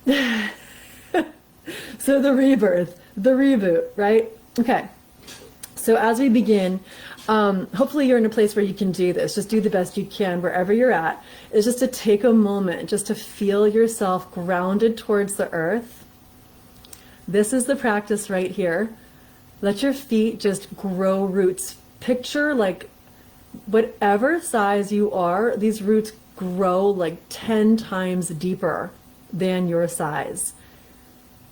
So the rebirth, the reboot, right? Okay. So as we begin, hopefully you're in a place where you can do this. Just do the best you can wherever you're at. Is just to take a moment, just to feel yourself grounded towards the earth. This is the practice right here. Let your feet just grow roots. Picture like whatever size you are, these roots grow like 10 times deeper than your size.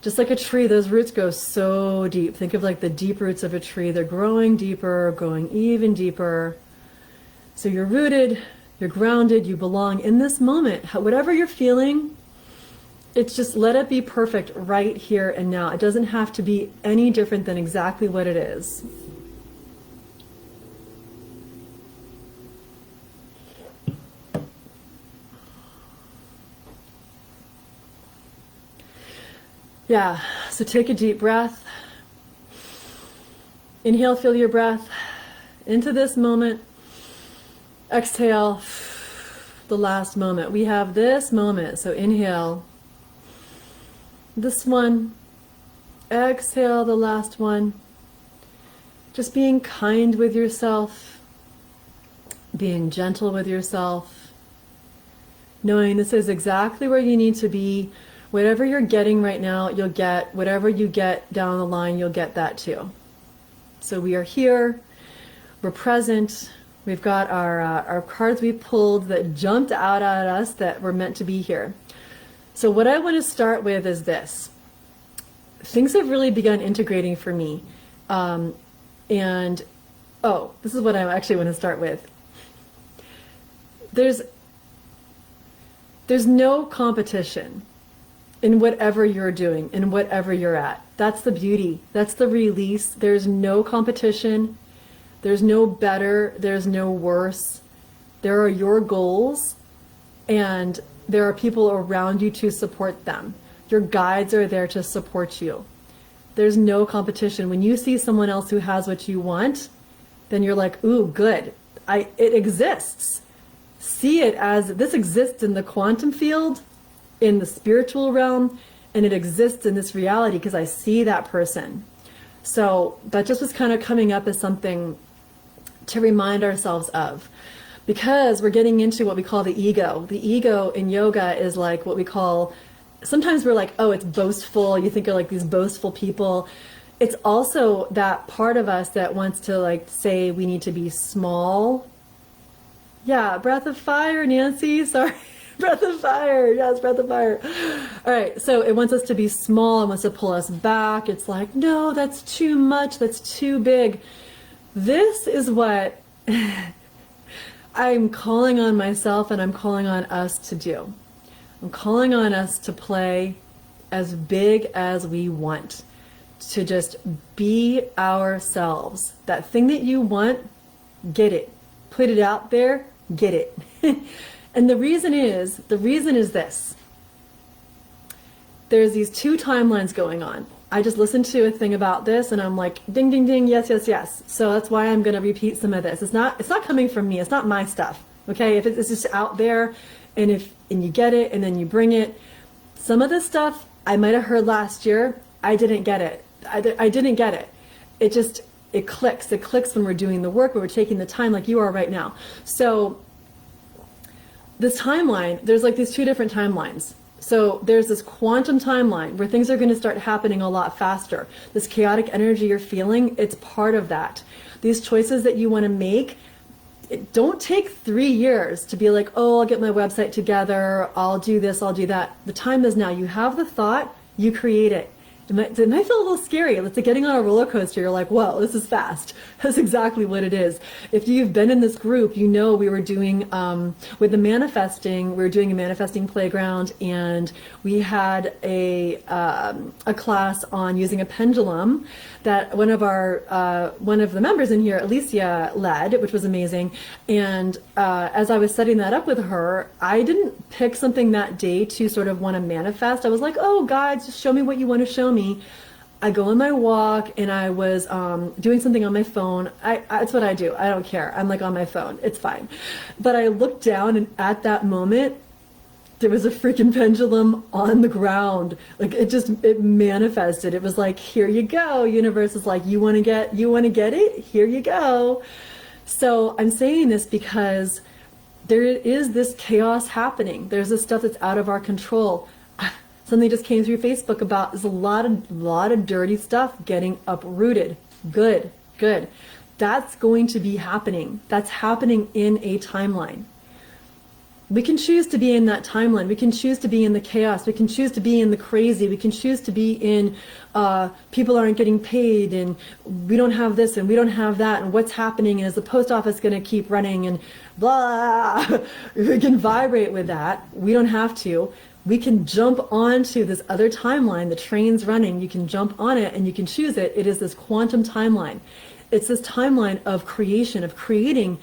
Just like a tree, those roots go so deep. Think of like the deep roots of a tree. They're growing deeper, growing even deeper. So you're rooted, you're grounded, you belong in this moment. Whatever you're feeling, it's just let it be perfect right here and now. It doesn't have to be any different than exactly what it is. Yeah, so take a deep breath. Inhale, feel your breath into this moment. Exhale, the last moment. We have this moment, so inhale. This one. Exhale, the last one. Just being kind with yourself, being gentle with yourself, knowing this is exactly where you need to be. Whatever you're getting right now, you'll get. Whatever you get down the line, you'll get that too. So we are here, we're present, we've got our cards we pulled that jumped out at us that were meant to be here. So what I want to start with is this. Things have really begun integrating for me. This is what I actually want to start with. There's no competition in whatever you're doing, in whatever you're at. That's the beauty. That's the release. There's no competition. There's no better. There's no worse. There are your goals, and there are people around you to support them. Your guides are there to support you. There's no competition. When you see someone else who has what you want, then you're like, ooh, good. It exists. See it as this exists in the quantum field, in the spiritual realm, and it exists in this reality because I see that person. So that just was kind of coming up as something to remind ourselves of, because we're getting into what we call the ego. The ego in yoga is like what we call, sometimes we're like, oh, it's boastful. You think of like these boastful people. It's also that part of us that wants to like say we need to be small. Yeah, breath of fire, Nancy, sorry. Breath of fire. Yes, breath of fire. All right. So it wants us to be small. It wants to pull us back. It's like, no, that's too much. That's too big. This is what I'm calling on myself and I'm calling on us to do. I'm calling on us to play as big as we want, to just be ourselves. That thing that you want, get it. Put it out there, get it. And the reason is this. There's these two timelines going on. I just listened to a thing about this and I'm like, ding, ding, ding, yes, yes, yes. So that's why I'm going to repeat some of this. It's not coming from me. It's not my stuff. Okay. If it's just out there and you get it and then you bring it, some of this stuff I might've heard last year. I didn't get it. I didn't get it. It clicks. It clicks when we're doing the work, when we're taking the time like you are right now. So this timeline, there's like these two different timelines. So there's this quantum timeline where things are going to start happening a lot faster. This chaotic energy you're feeling, it's part of that. These choices that you want to make, don't take 3 years to be like, oh, I'll get my website together, I'll do this, I'll do that. The time is now. You have the thought, you create it. It might feel a little scary. It's like getting on a roller coaster. You're like, whoa, this is fast. That's exactly what it is. If you've been in this group, you know we were doing, with the manifesting, we were doing a manifesting playground, and we had a class on using a pendulum that one of the members in here, Alicia, led, which was amazing. And as I was setting that up with her, I didn't pick something that day to sort of want to manifest. I was like, oh, guides, just show me what you want to show me. I go on my walk and I was doing something on my phone. That's what I do. I don't care. I'm like on my phone. It's fine. But I looked down and at that moment, there was a freaking pendulum on the ground. Like it manifested. It was like, here you go. Universe is like, you want to get it? Here you go. So I'm saying this because there is this chaos happening. There's this stuff that's out of our control. Something just came through Facebook about, there's a lot of dirty stuff getting uprooted. Good. That's going to be happening. That's happening in a timeline. We can choose to be in that timeline. We can choose to be in the chaos. We can choose to be in the crazy. We can choose to be in people aren't getting paid and we don't have this and we don't have that and what's happening and is the post office going to keep running and blah. We can vibrate with that. We don't have to. We can jump onto this other timeline. The train's running. You can jump on it and you can choose it. It is this quantum timeline. It's this timeline of creation, of creating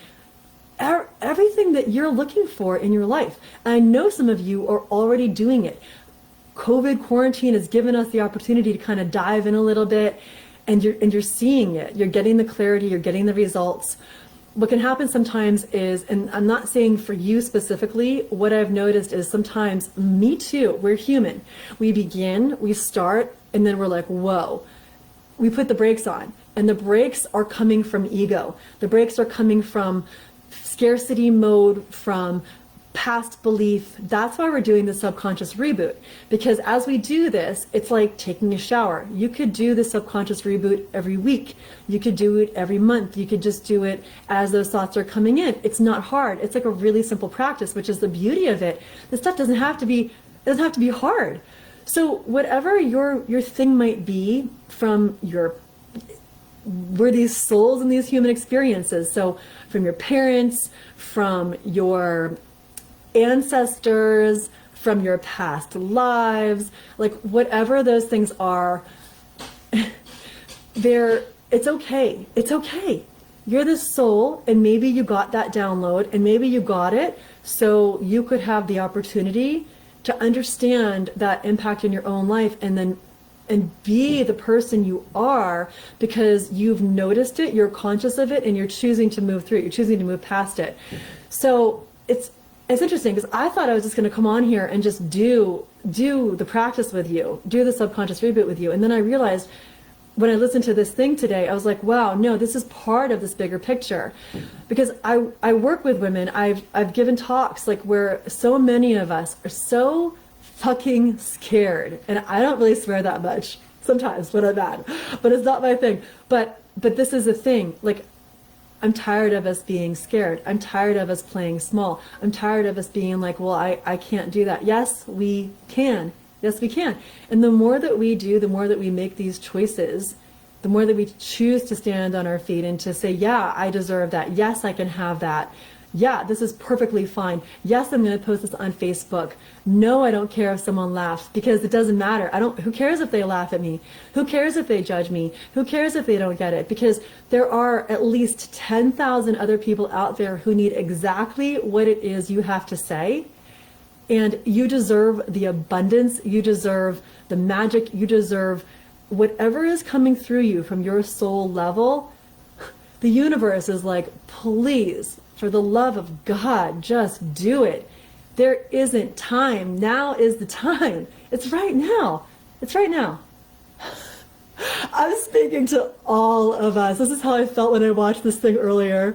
everything that you're looking for in your life. And I know some of you are already doing it. COVID quarantine has given us the opportunity to kind of dive in a little bit, and you're seeing it. You're getting the clarity, you're getting the results. What can happen sometimes is, and I'm not saying for you specifically, what I've noticed is sometimes, me too, we're human. We begin, we start, and then we're like, whoa. We put the brakes on, and the brakes are coming from ego. The brakes are coming from scarcity mode, from past belief. That's why we're doing the subconscious reboot, because as we do this, it's like taking a shower. You could do the subconscious reboot every week. You could do it every month. You could just do it as those thoughts are coming in. It's not hard. It's like a really simple practice, which is the beauty of it. This stuff doesn't have to be hard. So whatever your thing might be from we're these souls in these human experiences. So from your parents, from your ancestors, from your past lives, like whatever those things are, it's okay. It's okay. You're the soul, and maybe you got that download, and maybe you got it so you could have the opportunity to understand that impact in your own life, and be the person you are because you've noticed it, you're conscious of it, and you're choosing to move through it, you're choosing to move past it. So it's interesting because I thought I was just going to come on here and just do the practice with you, do the subconscious reboot with you. And then I realized when I listened to this thing today, I was like, wow, no, this is part of this bigger picture. Because I work with women, I've given talks like where so many of us are so fucking scared, and I don't really swear that much sometimes when I'm mad, but it's not my thing. But this is the thing. Like, I'm tired of us being scared. I'm tired of us playing small. I'm tired of us being like, well, I can't do that. Yes, we can. Yes, we can. And the more that we do, the more that we make these choices, the more that we choose to stand on our feet and to say, yeah, I deserve that. Yes, I can have that. Yeah, this is perfectly fine. Yes, I'm going to post this on Facebook. No, I don't care if someone laughs, because it doesn't matter. Who cares if they laugh at me? Who cares if they judge me? Who cares if they don't get it? Because there are at least 10,000 other people out there who need exactly what it is you have to say. And you deserve the abundance. You deserve the magic. You deserve whatever is coming through you from your soul level. The universe is like, please, for the love of God, just do it. There isn't time. Now is the time. It's right now. It's right now. I'm speaking to all of us. This is how I felt when I watched this thing earlier.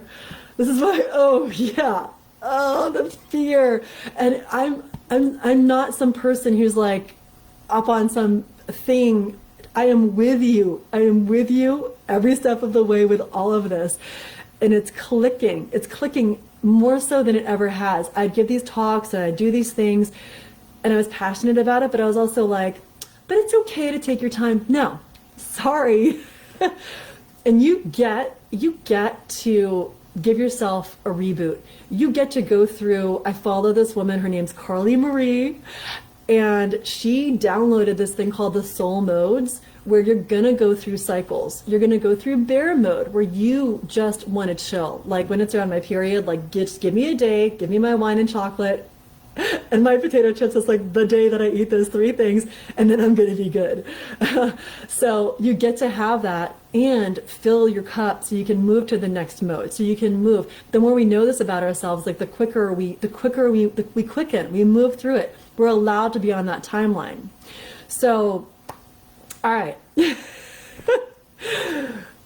This is why, oh yeah. Oh, the fear. And I'm not some person who's like up on some thing. I am with you. I am with you every step of the way with all of this. And it's clicking. It's clicking more so than it ever has. I'd give these talks and I'd do these things and I was passionate about it, but I was also like, but it's okay to take your time. No, sorry. And you get to give yourself a reboot. You get to go through, I follow this woman, her name's Carly Marie, and she downloaded this thing called the soul modes, where you're gonna go through cycles. You're gonna go through bear mode, where you just wanna chill. Like when it's around my period, like just give me a day, give me my wine and chocolate, And my potato chips is like the day that I eat those three things, and then I'm going to be good. So you get to have that and fill your cup so you can move to the next mode. So you can move. The more we know this about ourselves, like the quicker we quicken, we move through it. We're allowed to be on that timeline. So, all right.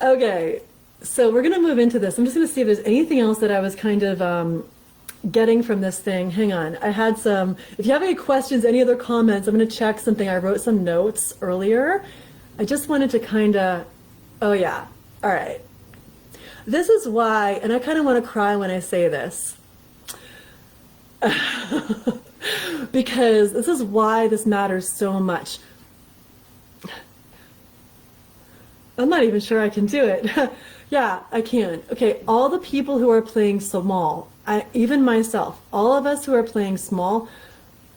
Okay. So we're going to move into this. I'm just going to see if there's anything else that I was kind of getting from this thing. Hang on. I had some, if you have any questions, any other comments, I'm going to check something. I wrote some notes earlier. I just wanted to kind of, oh yeah. All right. This is why, and I kind of want to cry when I say this, because this is why this matters so much. I'm not even sure I can do it. Yeah, I can. Okay, all the people who are playing small, even myself, all of us who are playing small,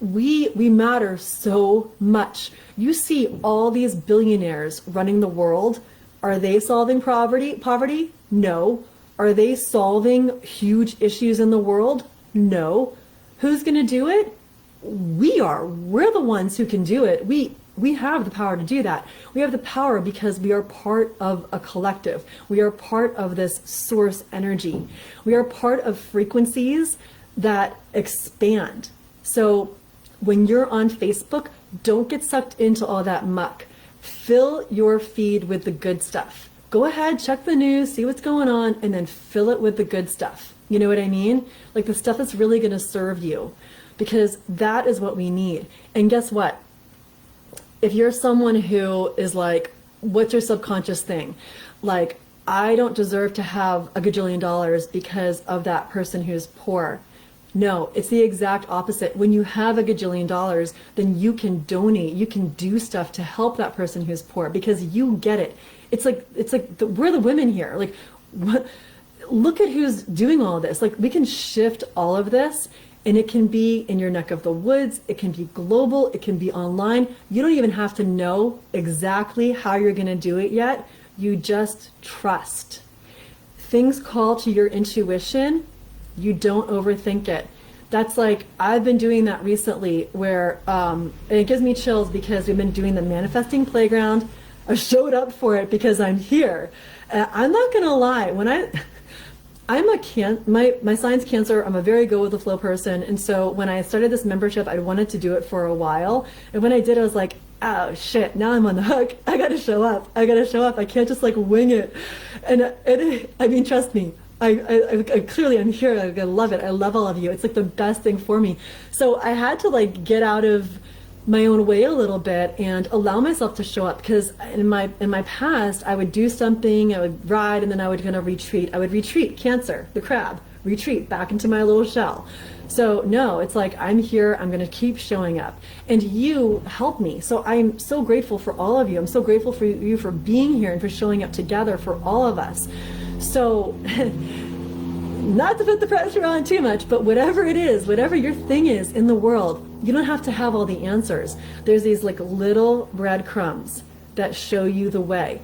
we matter so much. You see all these billionaires running the world. Are they solving poverty? No. Are they solving huge issues in the world? No. Who's going to do it? We are. We're the ones who can do it. We have the power to do that. We have the power because we are part of a collective. We are part of this source energy. We are part of frequencies that expand. So when you're on Facebook, don't get sucked into all that muck. Fill your feed with the good stuff. Go ahead, check the news, see what's going on, and then fill it with the good stuff. You know what I mean? Like the stuff that's really going to serve you, because that is what we need. And guess what? If you're someone who is like, what's your subconscious thing? Like, I don't deserve to have a gajillion dollars because of that person who's poor. No, it's the exact opposite. When you have a gajillion dollars, then you can donate, you can do stuff to help that person who's poor because you get it. It's like we're the women here. Like, look at who's doing all this. Like, we can shift all of this. And it can be in your neck of the woods, it can be global, it can be online. You don't even have to know exactly how you're going to do it yet. You just trust. Things call to your intuition. You don't overthink it. That's like, I've been doing that recently where, and it gives me chills because we've been doing the manifesting playground. I showed up for it because I'm here. I'm not going to lie. When my sign's Cancer. I'm a very go with the flow person. And so when I started this membership, I wanted to do it for a while. And when I did, I was like, oh shit, now I'm on the hook. I got to show up. I can't just like wing it. And I mean, trust me, I clearly I'm here. I love it. I love all of you. It's like the best thing for me. So I had to like get out of my own way a little bit and allow myself to show up, because in my past I would do something, I would ride, and then I would kind of retreat. I would retreat, Cancer, the crab, retreat back into my little shell. So no, it's like, I'm here, I'm going to keep showing up, and you help me. So I'm so grateful for all of you. I'm so grateful for you for being here and for showing up together for all of us. So not to put the pressure on too much, but whatever it is, whatever your thing is in the world, you don't have to have all the answers. There's these like little breadcrumbs that show you the way.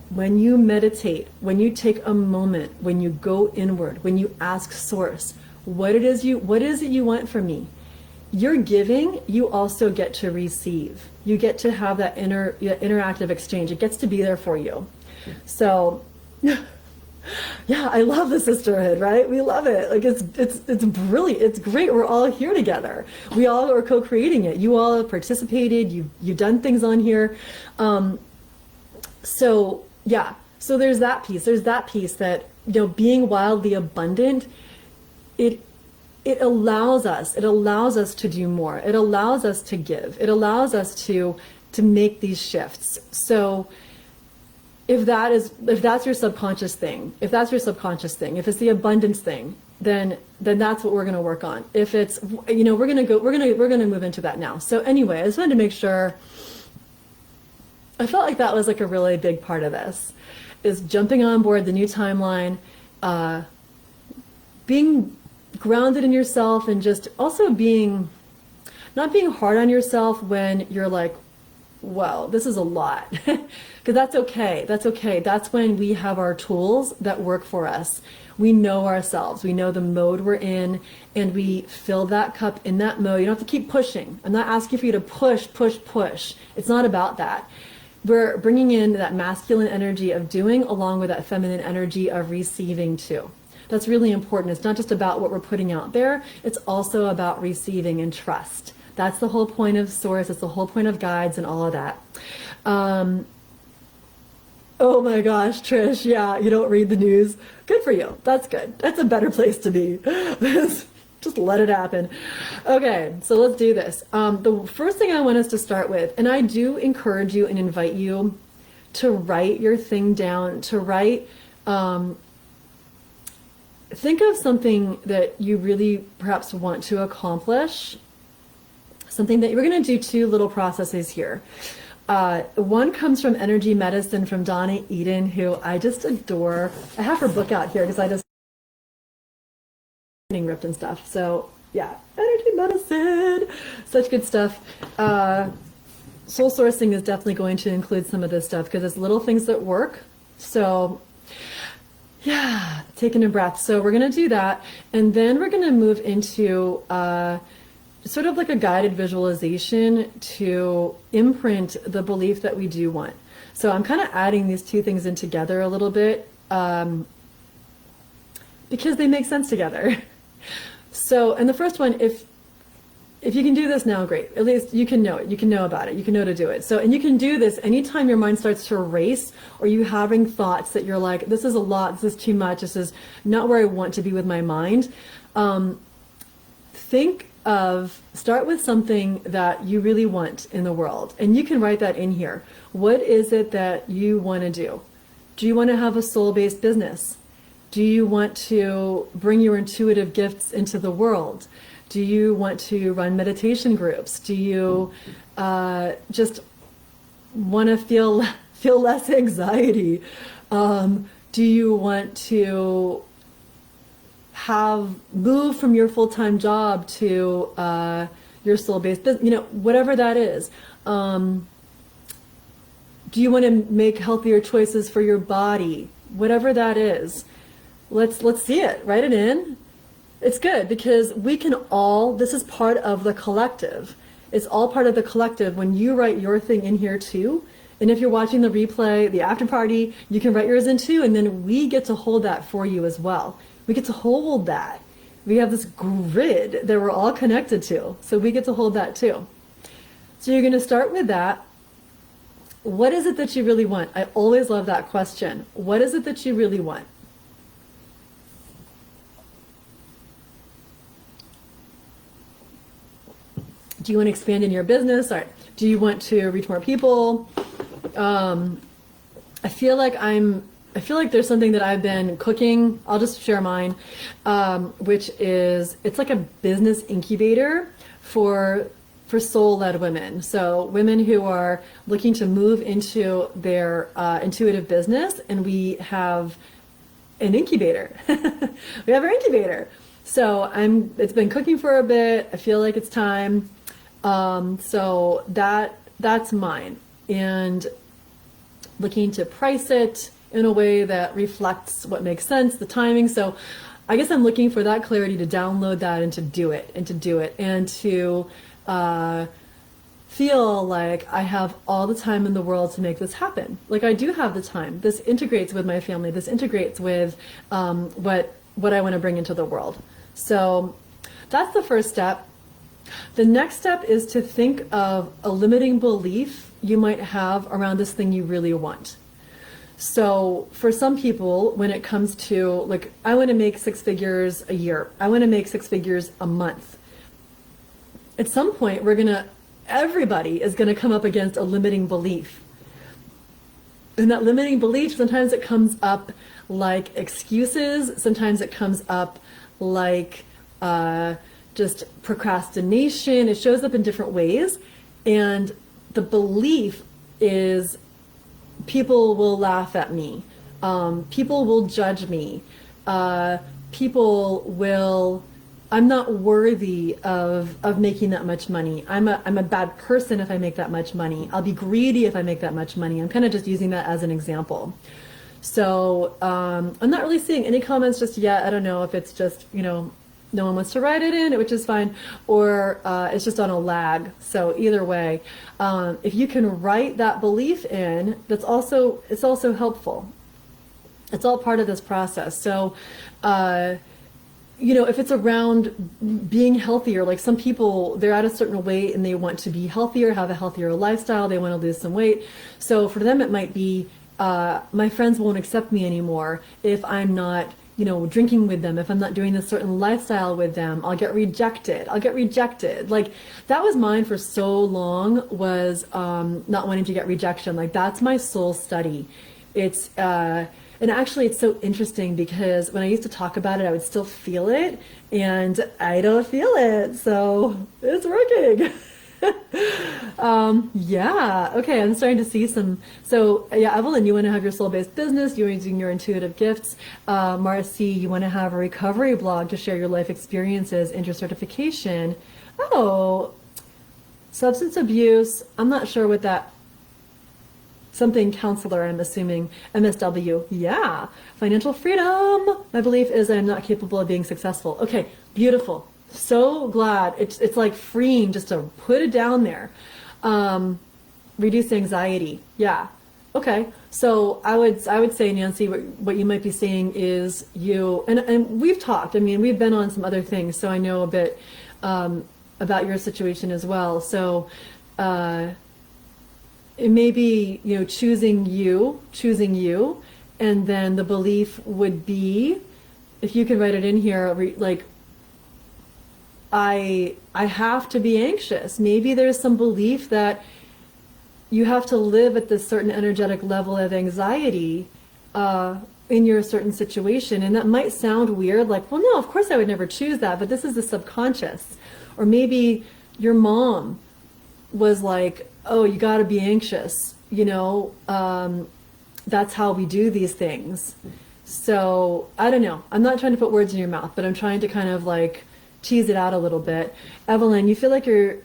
When you meditate, when you take a moment, when you go inward, when you ask source, what is it you want from me? You're giving, you also get to receive. You get to have that interactive exchange. It gets to be there for you. So yeah, I love the sisterhood, right? We love it. Like it's brilliant. It's great. We're all here together. We all are co-creating it. You all have participated. You've done things on here. So yeah. So there's that piece. There's that piece that, you know, being wildly abundant, it allows us to do more. It allows us to give. It allows us to make these shifts. So if that's your subconscious thing, if it's the abundance thing, then that's what we're going to work on. If it's, you know, we're going to move into that now. So anyway, I just wanted to make sure. I felt like that was like a really big part of this, is jumping on board the new timeline, being grounded in yourself, and just also not being hard on yourself when you're like, wow, this is a lot. Because that's okay. That's okay. That's when we have our tools that work for us. We know ourselves. We know the mode we're in, and we fill that cup in that mode. You don't have to keep pushing. I'm not asking for you to push, push, push. It's not about that. We're bringing in that masculine energy of doing along with that feminine energy of receiving too. That's really important. It's not just about what we're putting out there. It's also about receiving and trust. That's the whole point of source. It's the whole point of guides and all of that. Oh my gosh, Trish, yeah, you don't read the news. Good for you. That's good. That's a better place to be. Just let it happen. Okay, so let's do this. The first thing I want us to start with, and I do encourage you and invite you to write your thing down, to write, think of something that you really perhaps want to accomplish, something that you're going to do 2 little processes here. One comes from Energy Medicine from Donna Eden, who I just adore. I have her book out here because I just getting ripped and stuff. So yeah, Energy Medicine, such good stuff. Soul sourcing is definitely going to include some of this stuff because it's little things that work. So yeah, taking a breath. So we're going to do that. And then we're going to move into sort of like a guided visualization to imprint the belief that we do want. So I'm kind of adding these 2 things in together a little bit because they make sense together. So, and the first one, if you can do this now, great. At least you can know it. You can know about it. You can know to do it. So, and you can do this anytime your mind starts to race or you having thoughts that you're like, this is a lot, this is too much, this is not where I want to be with my mind. Start with something that you really want in the world. And you can write that in here. What is it that you want to do? Do you want to have a soul-based business? Do you want to bring your intuitive gifts into the world? Do you want to run meditation groups? Do you just want to feel less anxiety? Do you want to move from your full-time job to your soul-based business, whatever that is. Do you want to make healthier choices for your body? Whatever that is. Let's see it. Write it in. It's good because we can all, this is part of the collective. It's all part of the collective when you write your thing in here too. And if you're watching the replay, the after party, you can write yours in too, and then we get to hold that for you as well. We get to hold that. We have this grid that we're all connected to. So we get to hold that too. So you're going to start with that. What is it that you really want? I always love that question. What is it that you really want? Do you want to expand in your business? Or do you want to reach more people? I feel like there's something that I've been cooking. I'll just share mine, which is, it's like a business incubator for soul-led women. So women who are looking to move into their intuitive business, and we have an incubator. We have our incubator. So it's been cooking for a bit. I feel like it's time. So that's mine, and looking to price it in a way that reflects what makes sense, the timing. So I guess I'm looking for that clarity to download that and to do it and to feel like I have all the time in the world to make this happen. Like I do have the time. This integrates with my family. This integrates with what I want to bring into the world. So that's the first step. The next step is to think of a limiting belief you might have around this thing you really want. So for some people, when it comes to like, I want to make 6 figures a year, I want to make 6 figures a month. At some point, everybody is going to come up against a limiting belief. And that limiting belief, sometimes it comes up like excuses, sometimes it comes up like just procrastination. It shows up in different ways. And the belief is, people will laugh at me. People will judge me. I'm not worthy of making that much money. I'm a bad person if I make that much money. I'll be greedy if I make that much money. I'm kind of just using that as an example. So I'm not really seeing any comments just yet. I don't know if it's just, no one wants to write it in, which is fine, or it's just on a lag. So either way, if you can write that belief in, it's also helpful. It's all part of this process. So, if it's around being healthier, like some people, they're at a certain weight and they want to be healthier, have a healthier lifestyle, they want to lose some weight. So for them, it might be, my friends won't accept me anymore if I'm not, drinking with them, if I'm not doing this certain lifestyle with them, I'll get rejected. Like that was mine for so long, was not wanting to get rejection. Like that's my soul study. It's, and actually it's so interesting because when I used to talk about it, I would still feel it, and I don't feel it. So it's working. Yeah. Okay. I'm starting to see some. So yeah, Evelyn, you want to have your soul-based business. You're using your intuitive gifts. Marcy, you want to have a recovery blog to share your life experiences and your certification. Oh, substance abuse. I'm not sure what that. Something counselor, I'm assuming. MSW. Yeah. Financial freedom. My belief is I'm not capable of being successful. Okay. Beautiful. So glad. It's like freeing just to put it down there. Reduce anxiety. Yeah. Okay. So I would say, Nancy, what you might be saying is you, and we've talked, I mean, we've been on some other things, so I know a bit, about your situation as well. So, it may be, choosing you, and then the belief would be, if you can write it in here, like, I have to be anxious. Maybe there's some belief that you have to live at this certain energetic level of anxiety in your certain situation. And that might sound weird, like, well, no, of course I would never choose that, but this is the subconscious. Or maybe your mom was like, oh, you got to be anxious, that's how we do these things. So I don't know. I'm not trying to put words in your mouth, but I'm trying to kind of like tease it out a little bit. Evelyn, you feel like you're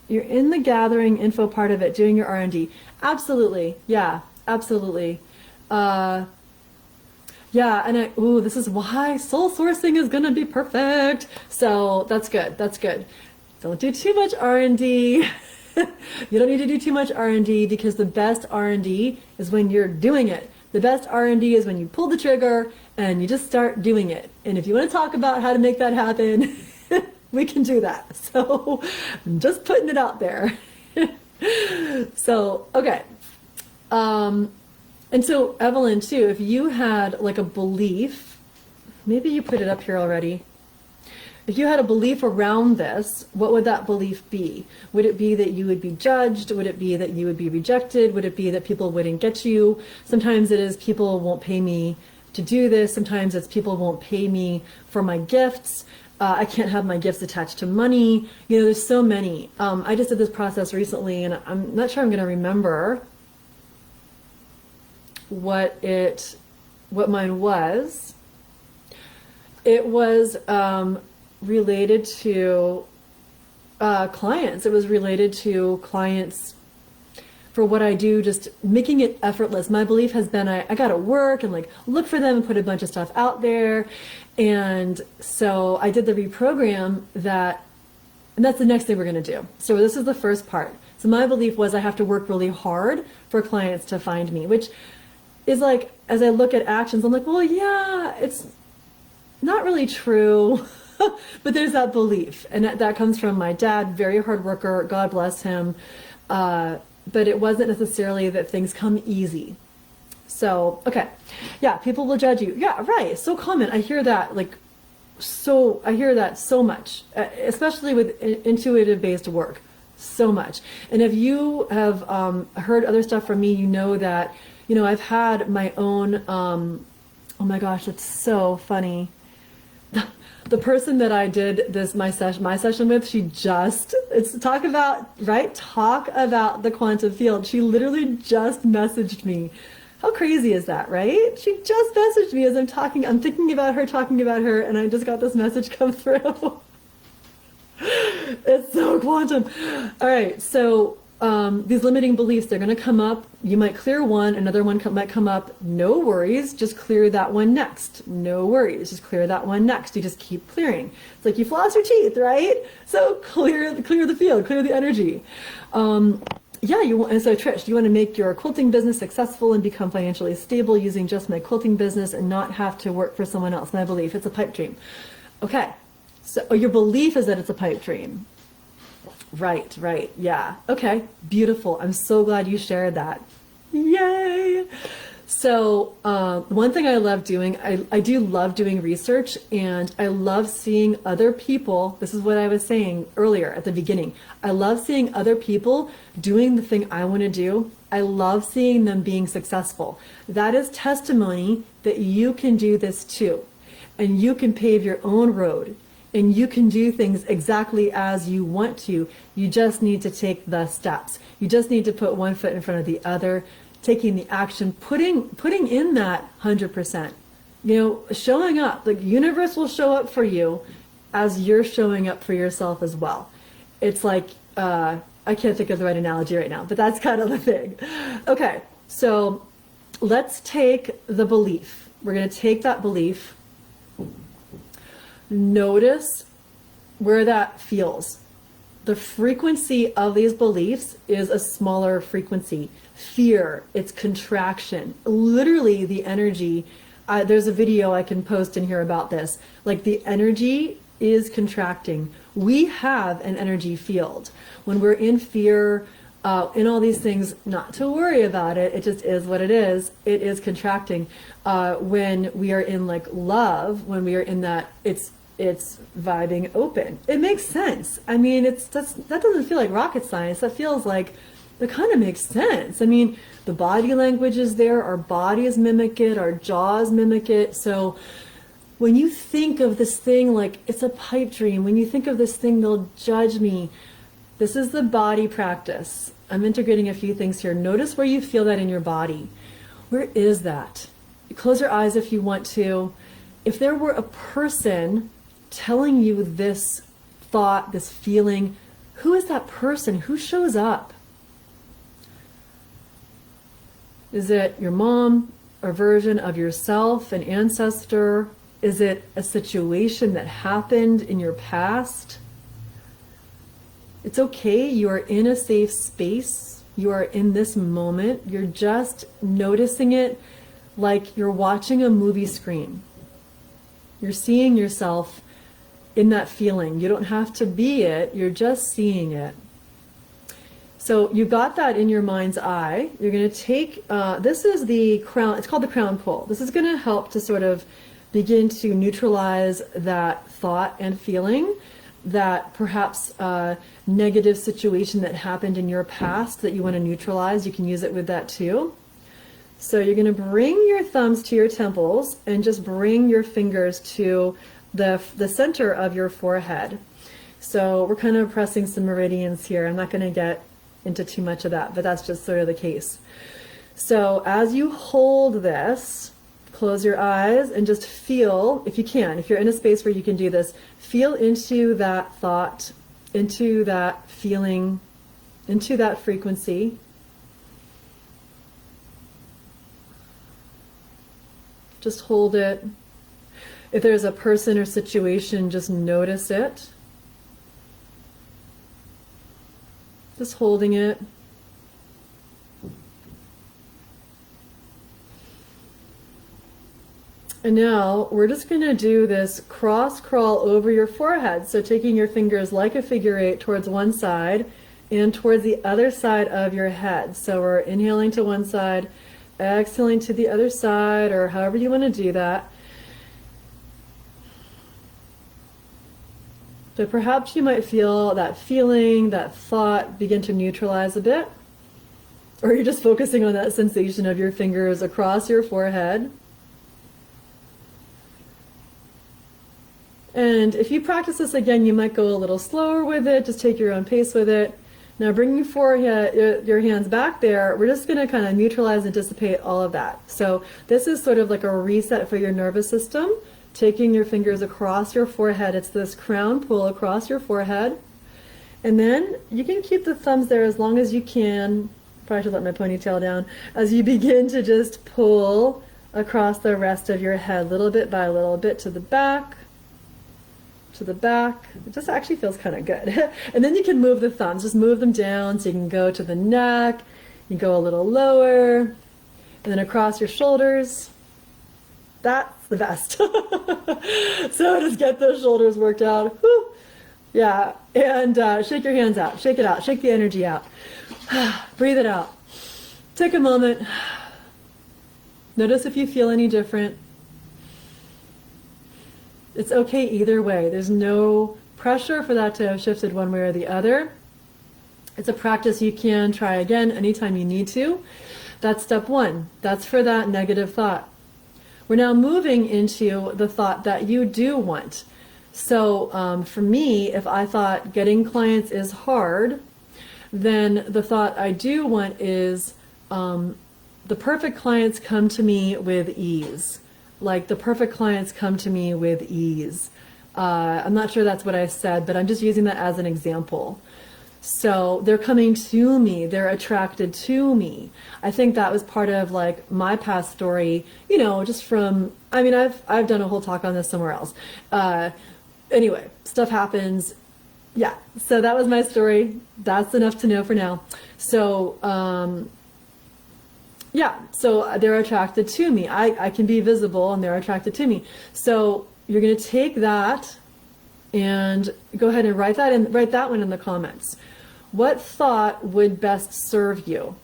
in the gathering info part of it, doing your R&D. Absolutely. Yeah, absolutely. Yeah, and this is why soul sourcing is going to be perfect. So that's good. That's good. Don't do too much R&D. You don't need to do too much R&D, because the best R&D is when you're doing it. The best R&D is when you pull the trigger and you just start doing it. And if you want to talk about how to make that happen, we can do that. So I'm just putting it out there. So, okay. And so Evelyn too, if you had like a belief, maybe you put it up here already. If you had a belief around this, what would that belief be? Would it be that you would be judged? Would it be that you would be rejected? Would it be that people wouldn't get you? Sometimes it is people won't pay me to do this. Sometimes it's people won't pay me for my gifts. I can't have my gifts attached to money. There's so many. I just did this process recently, and I'm not sure I'm going to remember what mine was. It was related to clients. It was related to clients for what I do, just making it effortless. My belief has been I got to work and like look for them and put a bunch of stuff out there. And so I did the reprogram that, and that's the next thing we're going to do. So this is the first part. So my belief was I have to work really hard for clients to find me, which is like, as I look at actions, I'm like, well, yeah, it's not really true. But there's that belief, and that comes from my dad, very hard worker, God bless him. But it wasn't necessarily that things come easy. So, okay. Yeah, people will judge you. Yeah, right. So common. I hear that so much, especially with intuitive based work, so much. And if you have heard other stuff from me, you know that, I've had my own, oh my gosh, it's so funny. The person that I did my session with, talk about the quantum field. She literally just messaged me. How crazy is that, right? She just messaged me as I'm thinking about her, and I just got this message come through. It's so quantum. All right, so these limiting beliefs, they're going to come up. You might clear one, another one might come up. No worries, just clear that one next. No worries, just clear that one next. You just keep clearing. It's like you floss your teeth, right? So clear the field, clear the energy. Yeah, you want, and so Trish, you want to make your quilting business successful and become financially stable using just my quilting business and not have to work for someone else. My belief, it's a pipe dream. Okay, so your belief is that it's a pipe dream. Right, yeah. Okay, beautiful. I'm so glad you shared that. Yay! So one thing I love doing, I do love doing research, and I love seeing other people. This is what I was saying earlier at the beginning. I love seeing other people doing the thing I want to do. I love seeing them being successful. That is testimony that you can do this too. And you can pave your own road. And you can do things exactly as you want to. You just need to take the steps. You just need to put one foot in front of the other, taking the action, putting in that 100%. You know, showing up. The universe will show up for you as you're showing up for yourself as well. It's like, I can't think of the right analogy right now, but that's kind of the thing. Okay, so let's take the belief. We're going to take that belief. Notice where that feels. The frequency of these beliefs is a smaller frequency. Fear, it's contraction. Literally the energy, there's a video I can post in here about this. Like the energy is contracting. We have an energy field. When we're in fear, in all these things, not to worry about it. It just is what it is. It is contracting. When we are in like love, when we are in that, it's vibing open. It makes sense. I mean, that doesn't feel like rocket science. That feels like, it kind of makes sense. I mean, the body language is there. Our bodies mimic it. Our jaws mimic it. So when you think of this thing like it's a pipe dream, when you think of this thing, they'll judge me. This is the body practice. I'm integrating a few things here. Notice where you feel that in your body. Where is that? Close your eyes if you want to. If there were a person telling you this thought, this feeling, who is that person? Who shows up? Is it your mom, a version of yourself, an ancestor? Is it a situation that happened in your past? It's okay. You are in a safe space. You are in this moment. You're just noticing it like you're watching a movie screen. You're seeing yourself in that feeling. You don't have to be it. You're just seeing it. So you got that in your mind's eye. You're going to take, this is the crown, it's called the crown pull. This is going to help to sort of begin to neutralize that thought and feeling, that perhaps negative situation that happened in your past that you want to neutralize. You can use it with that too. So you're going to bring your thumbs to your temples and just bring your fingers to the center of your forehead. So we're kind of pressing some meridians here. I'm not going to get into too much of that, but that's just sort of the case. So as you hold this, close your eyes and just feel, if you can, if you're in a space where you can do this, feel into that thought, into that feeling, into that frequency. Just hold it. If there's a person or situation, just notice it. Just holding it. And now we're just going to do this cross crawl over your forehead. So taking your fingers like a figure eight towards one side and towards the other side of your head. So we're inhaling to one side, exhaling to the other side, or however you want to do that. So perhaps you might feel that feeling, that thought begin to neutralize a bit. Or you're just focusing on that sensation of your fingers across your forehead. And if you practice this again, you might go a little slower with it. Just take your own pace with it. Now bring your hands back there. We're just going to kind of neutralize and dissipate all of that. So this is sort of like a reset for your nervous system. Taking your fingers across your forehead. It's this crown pull across your forehead. And then you can keep the thumbs there as long as you can. Probably should let my ponytail down. As you begin to just pull across the rest of your head, little bit by little bit, to the back, to the back. It just actually feels kind of good. And then you can move the thumbs, just move them down so you can go to the neck, you go a little lower, and then across your shoulders. That's the best. So just get those shoulders worked out. Whew. Yeah, and shake your hands out, shake it out, shake the energy out. Breathe it out. Take a moment. Notice if you feel any different. It's okay either way. There's no pressure for that to have shifted one way or the other. It's a practice you can try again anytime you need to. That's step one. That's for that negative thought. We're now moving into the thought that you do want. So for me, if I thought getting clients is hard, then the thought I do want is the perfect clients come to me with ease. Like the perfect clients come to me with ease. I'm not sure that's what I said, but I'm just using that as an example. So they're coming to me, they're attracted to me. I think that was part of like my past story, you know, just from, I mean, I've done a whole talk on this somewhere else. Anyway, stuff happens. Yeah, so that was my story. That's enough to know for now. So, yeah, so they're attracted to me. I can be visible and they're attracted to me. So you're going to take that and go ahead and write that one in the comments. What thought would best serve you?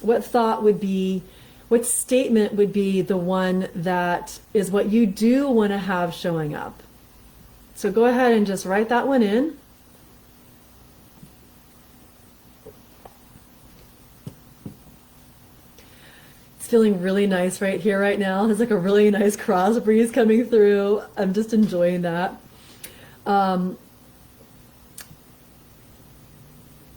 What thought would be, what statement would be the one that is what you do want to have showing up? So go ahead and just write that one in. It's feeling really nice right here, right now. There's like a really nice cross breeze coming through. I'm just enjoying that.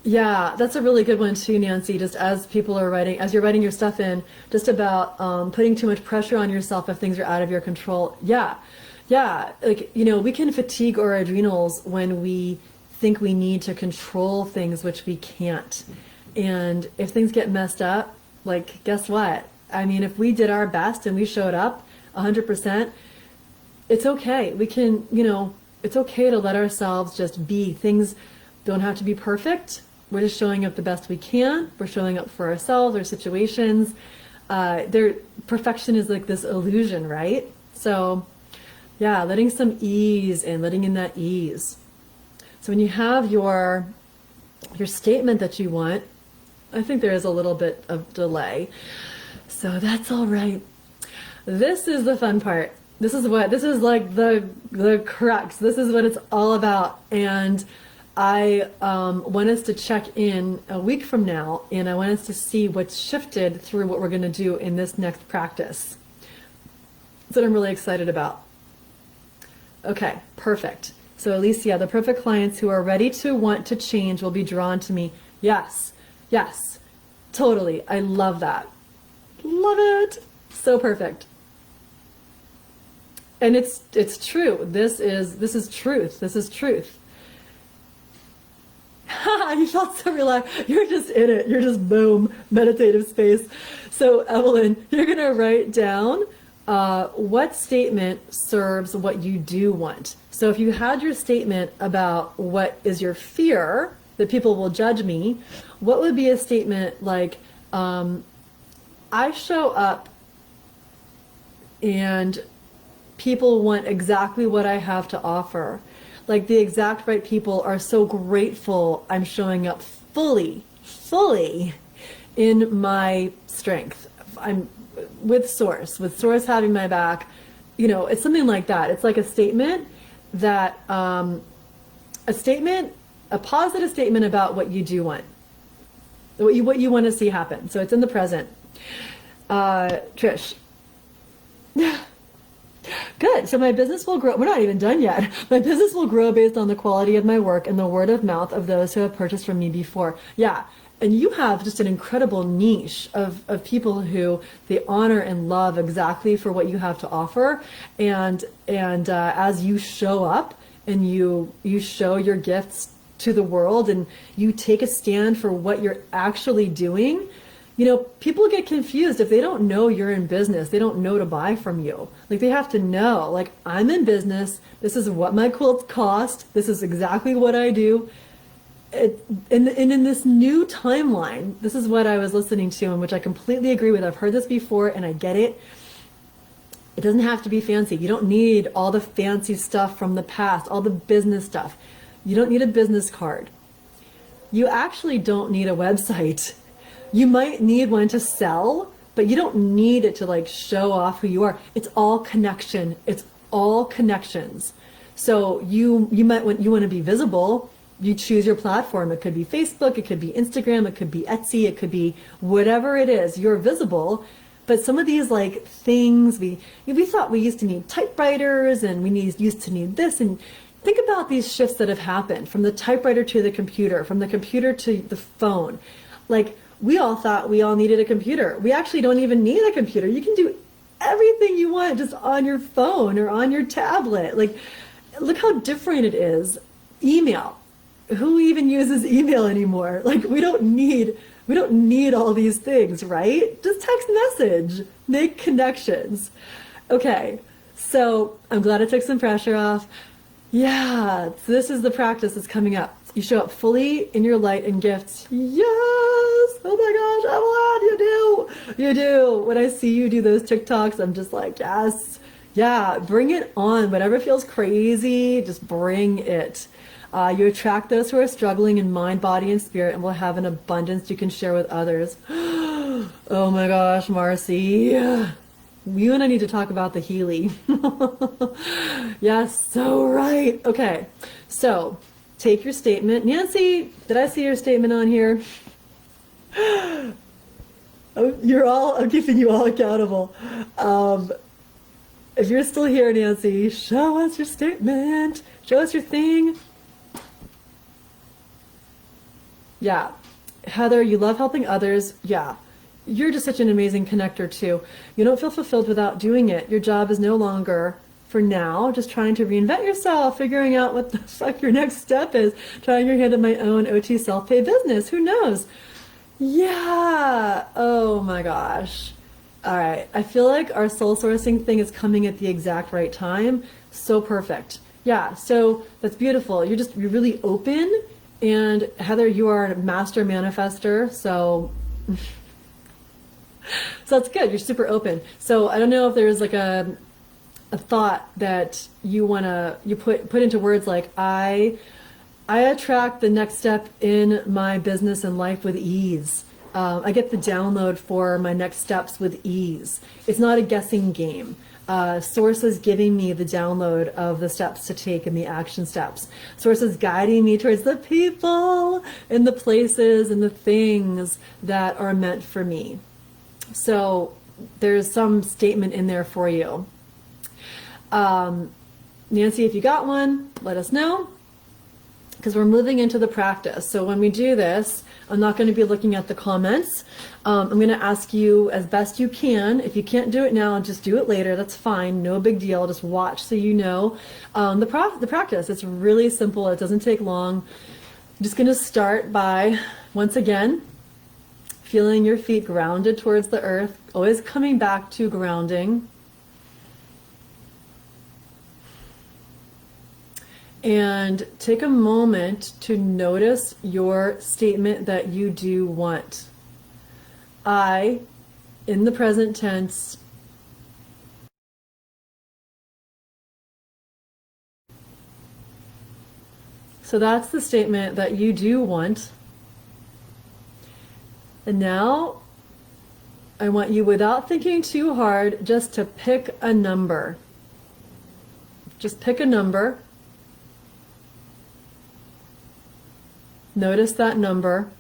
Yeah, that's a really good one too, Nancy, just as people are writing, as you're writing your stuff in, just about putting too much pressure on yourself if things are out of your control. Yeah, like, you know, we can fatigue our adrenals when we think we need to control things, which we can't. And if things get messed up, like, guess what? I mean, if we did our best and we showed up 100%, it's okay. We can, you know, it's okay to let ourselves just be. Things don't have to be perfect. We're just showing up the best we can. We're showing up for ourselves, our situations. Perfection is like this illusion, right? So yeah, letting some ease in, letting in that ease. So when you have your statement that you want, I think there is a little bit of delay. So that's all right. This is the fun part. This is like the crux. This is what it's all about. And I want us to check in a week from now, and I want us to see what's shifted through what we're going to do in this next practice. That's what I'm really excited about. Okay, perfect. So Alicia, the perfect clients who are ready to want to change will be drawn to me. Yes, yes, totally. I love that. Love it. So perfect. And it's true. This is truth. This is truth. You felt so relaxed. You're just in it. You're just boom, meditative space. So Evelyn, you're going to write down what statement serves what you do want. So if you had your statement about what is your fear, that people will judge me, what would be a statement like, I show up and people want exactly what I have to offer. Like the exact right people are so grateful I'm showing up fully in my strength. I'm with source having my back. You know, it's something like that. It's like a statement that, a positive statement about what you do want, what you want to see happen. So it's in the present. Trish. Good. So my business will grow. We're not even done yet. My business will grow based on the quality of my work and the word of mouth of those who have purchased from me before. Yeah. And you have just an incredible niche of people who they honor and love exactly for what you have to offer. And as you show up and you show your gifts to the world and you take a stand for what you're actually doing, you know, people get confused if they don't know you're in business. They don't know to buy from you. Like, they have to know, like, I'm in business. This is what my quilts cost. This is exactly what I do. And in this new timeline, this is what I was listening to, and which I completely agree with. I've heard this before and I get it. It doesn't have to be fancy. You don't need all the fancy stuff from the past, all the business stuff. You don't need a business card. You actually don't need a website. You might need one to sell, but you don't need it to like show off who you are. It's all connection. It's all connections. So you want to be visible. You choose your platform. It could be Facebook, it could be Instagram, it could be Etsy, it could be whatever it is. You're visible. But some of these like things, we thought we used to need typewriters and used to need this. And think about these shifts that have happened from the typewriter to the computer, from the computer to the phone. Like, we all thought we all needed a computer. We actually don't even need a computer. You can do everything you want just on your phone or on your tablet. Like, look how different it is. Email. Who even uses email anymore? Like, we don't need all these things, right? Just text message, make connections. Okay, so I'm glad I took some pressure off. Yeah, this is the practice that's coming up. You show up fully in your light and gifts. Yes! Oh my gosh, Evelyn, you do. When I see you do those TikToks, I'm just like, yes. Yeah, bring it on. Whatever feels crazy, just bring it. You attract those who are struggling in mind, body, and spirit, and will have an abundance you can share with others. Oh my gosh, Marcy. You and I need to talk about the Healy. Yes, so right. Okay, so take your statement. Nancy, did I see your statement on here? I'm keeping you all accountable. If you're still here, Nancy, show us your statement. Show us your thing. Yeah. Heather, you love helping others. Yeah. You're just such an amazing connector too. You don't feel fulfilled without doing it. Your job is no longer, for now, just trying to reinvent yourself, figuring out what the fuck your next step is, trying your hand at my own OT self-pay business. Who knows? Yeah. Oh my gosh. All right. I feel like our soul sourcing thing is coming at the exact right time. So perfect. Yeah. So that's beautiful. You're really open. And Heather, you are a master manifester. So that's good. You're super open. So I don't know if there's like a thought that you put into words like, I attract the next step in my business and life with ease. I get the download for my next steps with ease. It's not a guessing game. Source is giving me the download of the steps to take and the action steps. Source is guiding me towards the people and the places and the things that are meant for me. So there's some statement in there for you. Nancy, if you got one, let us know, because we're moving into the practice. So when we do this, I'm not going to be looking at the comments. I'm going to ask you as best you can. If you can't do it now, just do it later. That's fine. No big deal. Just watch so you know. The practice, it's really simple. It doesn't take long. I'm just going to start by, once again, feeling your feet grounded towards the earth, always coming back to grounding. And take a moment to notice your statement that you do want. I, in the present tense, so that's the statement that you do want. And now I want you, without thinking too hard, just to pick a number. Just pick a number. Notice that number.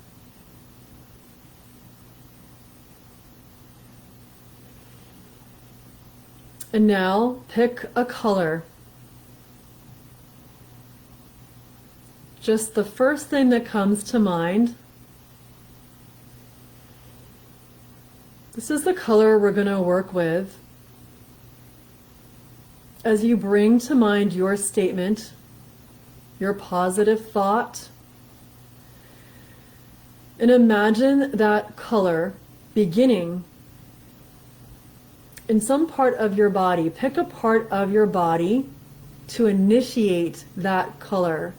And now pick a color. Just the first thing that comes to mind. This is the color we're going to work with. As you bring to mind your statement, your positive thought. And imagine that color beginning in some part of your body. Pick a part of your body to initiate that color.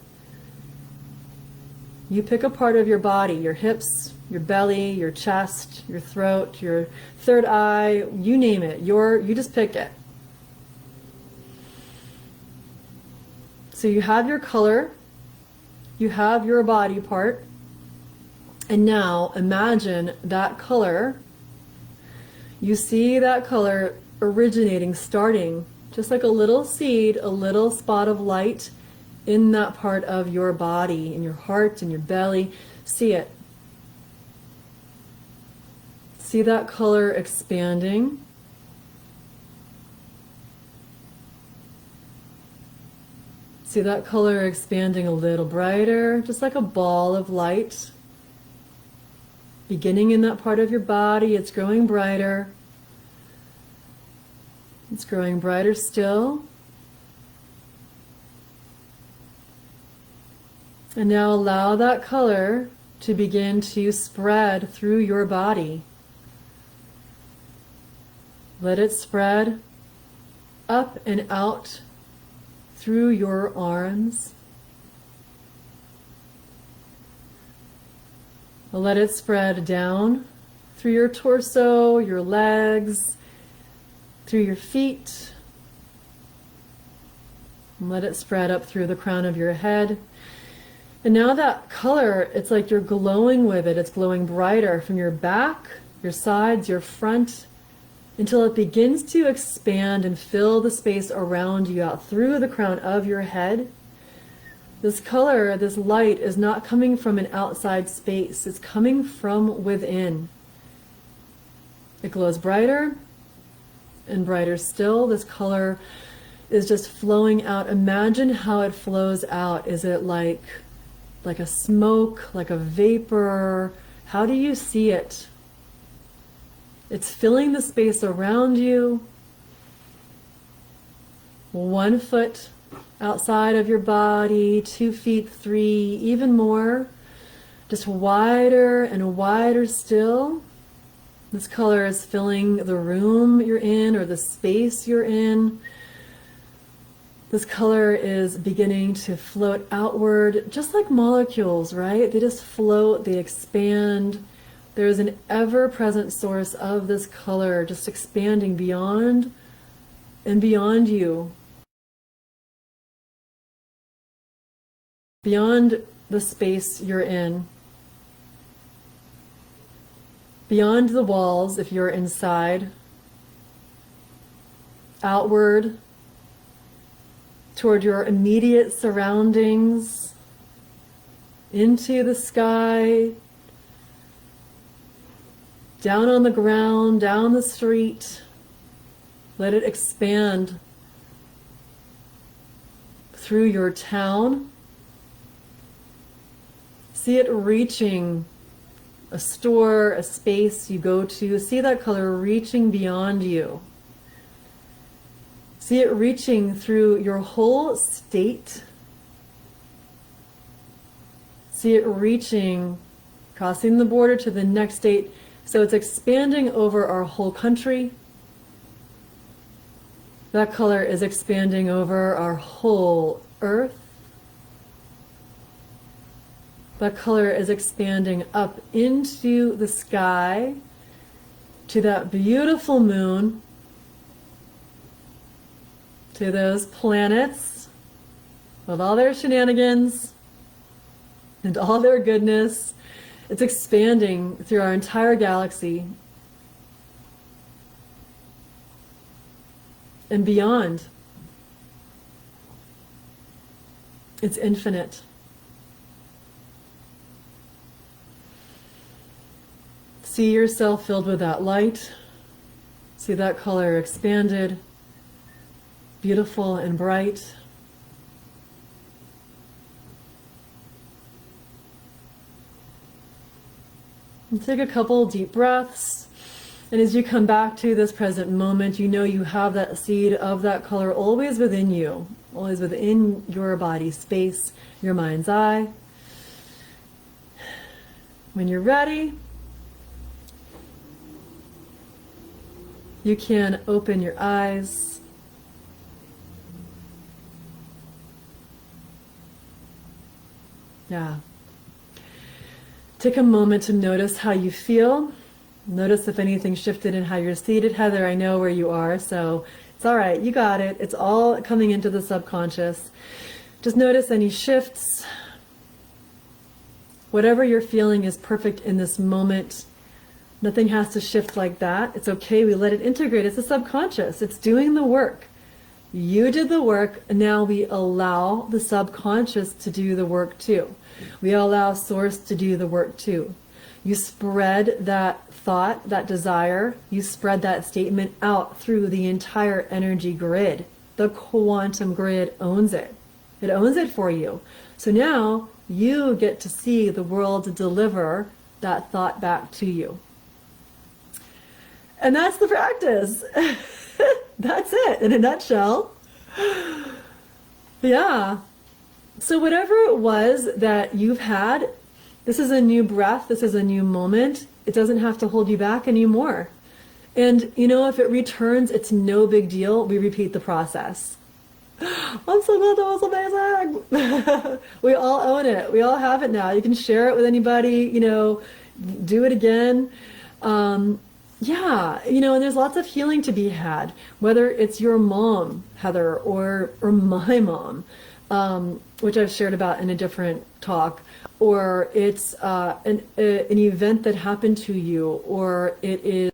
You pick a part of your body, your hips, your belly, your chest, your throat, your third eye, you name it. You just pick it. So you have your color, you have your body part, and now imagine that color. You see that color originating, starting, just like a little seed, a little spot of light in that part of your body, in your heart, in your belly. See it. See that color expanding. See that color expanding a little brighter, just like a ball of light. Beginning in that part of your body, it's growing brighter. It's growing brighter still. And now allow that color to begin to spread through your body. Let it spread up and out through your arms. Let it spread down through your torso, your legs, through your feet. And let it spread up through the crown of your head. And now that color, it's like you're glowing with it. It's glowing brighter from your back, your sides, your front, until it begins to expand and fill the space around you out through the crown of your head. This color, this light is not coming from an outside space. It's coming from within. It glows brighter and brighter still. This color is just flowing out. Imagine how it flows out. Is it like a smoke, like a vapor? How do you see it? It's filling the space around you. 1 foot outside of your body, 2 feet, 3, even more. Just wider and wider still. This color is filling the room you're in or the space you're in. This color is beginning to float outward, just like molecules, right? They just float, they expand. There's an ever-present source of this color just expanding beyond and beyond you. Beyond the space you're in. Beyond the walls if you're inside. Outward toward your immediate surroundings. Into the sky. Down on the ground, down the street. Let it expand through your town. See it reaching a store, a space you go to. See that color reaching beyond you. See it reaching through your whole state. See it reaching, crossing the border to the next state. So it's expanding over our whole country. That color is expanding over our whole earth. That color is expanding up into the sky to that beautiful moon, to those planets with all their shenanigans and all their goodness. It's expanding through our entire galaxy and beyond. It's infinite. See yourself filled with that light. See that color expanded, beautiful and bright. And take a couple deep breaths. And as you come back to this present moment, you know you have that seed of that color always within you, always within your body space, your mind's eye. When you're ready, you can open your eyes. Yeah. Take a moment to notice how you feel. Notice if anything shifted in how you're seated. Heather, I know where you are, so it's all right. You got it. It's all coming into the subconscious. Just notice any shifts. Whatever you're feeling is perfect in this moment. Nothing has to shift like that. It's okay. We let it integrate. It's the subconscious. It's doing the work. You did the work. Now we allow the subconscious to do the work too. We allow source to do the work too. You spread that thought, that desire, you spread that statement out through the entire energy grid. The quantum grid owns it. It owns it for you. So now you get to see the world deliver that thought back to you. And that's the practice. That's it in a nutshell. Yeah. So whatever it was that you've had, this is a new breath, this is a new moment. It doesn't have to hold you back anymore. And you know, if it returns, it's no big deal. We repeat the process. I'm so glad that was amazing. We all own it. We all have it now. You can share it with anybody, you know, do it again. Yeah, you know, and there's lots of healing to be had, whether it's your mom, Heather, or my mom, which I've shared about in a different talk, or it's an event that happened to you, or it is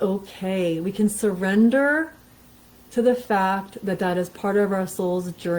okay. We can surrender to the fact that that is part of our soul's journey.